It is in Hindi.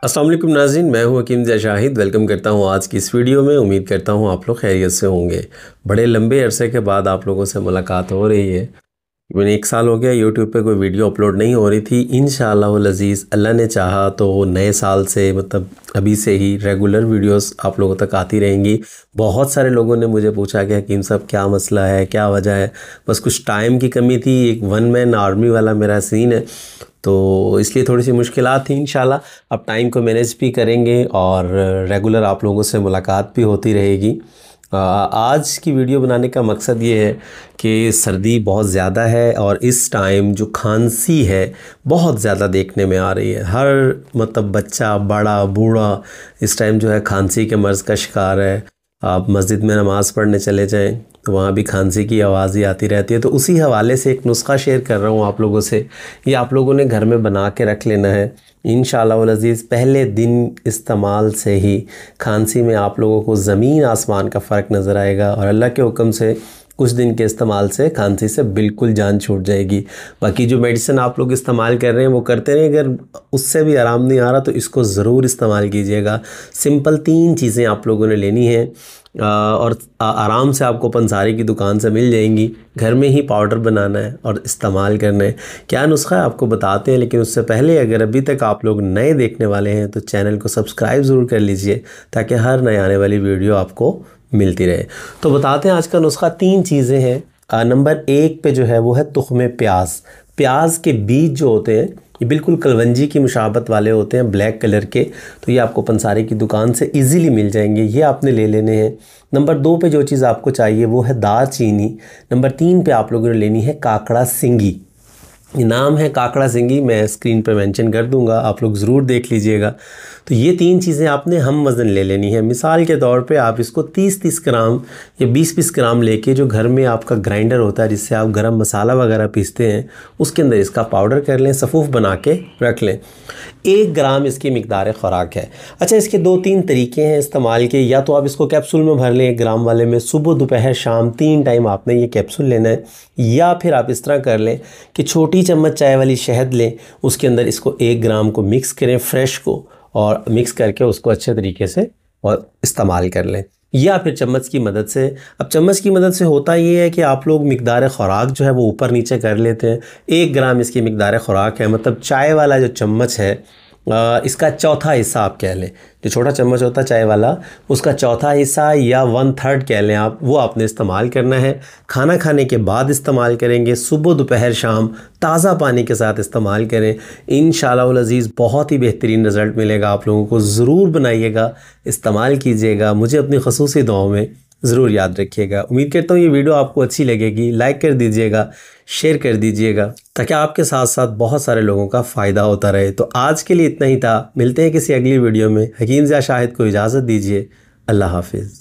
अस्सलाम वालेकुम नाज़रीन, मैं हूं हकीम ज़िया शाहिद। वेलकम करता हूं आज की इस वीडियो में। उम्मीद करता हूं आप लोग खैरियत से होंगे। बड़े लंबे अरसे के बाद आप लोगों से मुलाकात हो रही है। मैंने 1 साल हो गया यूट्यूब पे कोई वीडियो अपलोड नहीं हो रही थी। इंशाअल्लाहुल अज़ीज़ अल्लाह ने चाहा तो नए साल से मतलब अभी से ही रेगुलर वीडियोस आप लोगों तक आती रहेंगी। बहुत सारे लोगों ने मुझे पूछा कि हकीम साहब क्या मसला है, क्या वजह है। बस कुछ टाइम की कमी थी। एक वन मैन आर्मी वाला मेरा सीन है, तो इसलिए थोड़ी सी मुश्किलात थी। इंशाल्लाह अब टाइम को मैनेज भी करेंगे और रेगुलर आप लोगों से मुलाकात भी होती रहेगी। आज की वीडियो बनाने का मकसद ये है कि सर्दी बहुत ज़्यादा है और इस टाइम जो खांसी है बहुत ज़्यादा देखने में आ रही है। हर मतलब बच्चा, बड़ा, बूढ़ा इस टाइम जो है खांसी के मर्ज़ का शिकार है। आप मस्जिद में नमाज़ पढ़ने चले जाएं तो वहाँ भी खांसी की आवाज़ ही आती रहती है। तो उसी हवाले से एक नुस्खा शेयर कर रहा हूँ आप लोगों से। ये आप लोगों ने घर में बना के रख लेना है। इंशाअल्लाह अज़ीज़ पहले दिन इस्तेमाल से ही खांसी में आप लोगों को ज़मीन आसमान का फ़र्क नज़र आएगा और अल्लाह के हुक्म से कुछ दिन के इस्तेमाल से खांसी से बिल्कुल जान छूट जाएगी। बाकी जो मेडिसिन आप लोग इस्तेमाल कर रहे हैं वो करते रहें। अगर उससे भी आराम नहीं आ रहा तो इसको ज़रूर इस्तेमाल कीजिएगा। सिंपल 3 चीज़ें आप लोगों ने लेनी है और आराम से आपको पंसारी की दुकान से मिल जाएंगी। घर में ही पाउडर बनाना है और इस्तेमाल करना है। क्या नुस्खा है आपको बताते हैं, लेकिन उससे पहले अगर अभी तक आप लोग नए देखने वाले हैं तो चैनल को सब्सक्राइब ज़रूर कर लीजिए ताकि हर नए आने वाली वीडियो आपको मिलती रहे। तो बताते हैं आज का नुस्खा। 3 चीज़ें हैं। नंबर 1 पे जो है वो है तुख्मे प्याज। प्याज के बीज जो होते हैं ये बिल्कुल कलवंजी की मुशाबत वाले होते हैं, ब्लैक कलर के। तो ये आपको पंसारी की दुकान से इजीली मिल जाएंगे, ये आपने ले लेने हैं। नंबर 2 पे जो चीज़ आपको चाहिए वो है दालचीनी। नंबर 3 पे आप लोगों ने लेनी है काकड़ा सिंगी। ये नाम है काकड़ा सिंगी, मैं स्क्रीन पर मेंशन कर दूंगा, आप लोग ज़रूर देख लीजिएगा। तो ये 3 चीज़ें आपने हम वज़न ले लेनी है। मिसाल के तौर पे आप इसको 30-30 ग्राम या 20-20 ग्राम लेके जो घर में आपका ग्राइंडर होता है जिससे आप गरम मसाला वगैरह पीसते हैं उसके अंदर इसका पाउडर कर लें, सफ़ूफ़ बना के रख लें। 1 ग्राम इसकी मिकदार ख़ुराक है। अच्छा, इसके 2-3 तरीके हैं इस्तेमाल के। या तो आप इसको कैप्सूल में भर लें 1 ग्राम वाले में, सुबह दोपहर शाम 3 टाइम आपने ये कैप्सूल लेना है। या फिर आप इस तरह कर लें कि छोटी चम्मच चाय वाली शहद लें, उसके अंदर इसको 1 ग्राम को मिक्स करें, फ्रेश को, और मिक्स करके उसको अच्छे तरीके से और इस्तेमाल कर लें। या फिर चम्मच की मदद से। अब चम्मच की मदद से होता ये है कि आप लोग मिकदार ख़ुराक जो है वो ऊपर नीचे कर लेते हैं। 1 ग्राम इसकी मिकदार ख़ुराक है, मतलब चाय वाला जो चम्मच है इसका चौथा हिस्सा आप कह लें। जो छोटा चम्मच होता है चाय वाला उसका चौथा हिस्सा या 1/3 कह लें आप, वो आपने इस्तेमाल करना है। खाना खाने के बाद इस्तेमाल करेंगे, सुबह दोपहर शाम ताज़ा पानी के साथ इस्तेमाल करें। इंशाअल्लाह अज़ीज़ बहुत ही बेहतरीन रिज़ल्ट मिलेगा आप लोगों को। ज़रूर बनाइएगा, इस्तेमाल कीजिएगा, मुझे अपनी ख़ुसूसी दुआओं में ज़रूर याद रखिएगा। उम्मीद करता हूँ ये वीडियो आपको अच्छी लगेगी। लाइक कर दीजिएगा, शेयर कर दीजिएगा ताकि आपके साथ साथ बहुत सारे लोगों का फ़ायदा होता रहे। तो आज के लिए इतना ही था। मिलते हैं किसी अगली वीडियो में। हकीम ज़िया शाहिद को इजाज़त दीजिए। अल्लाह हाफिज़।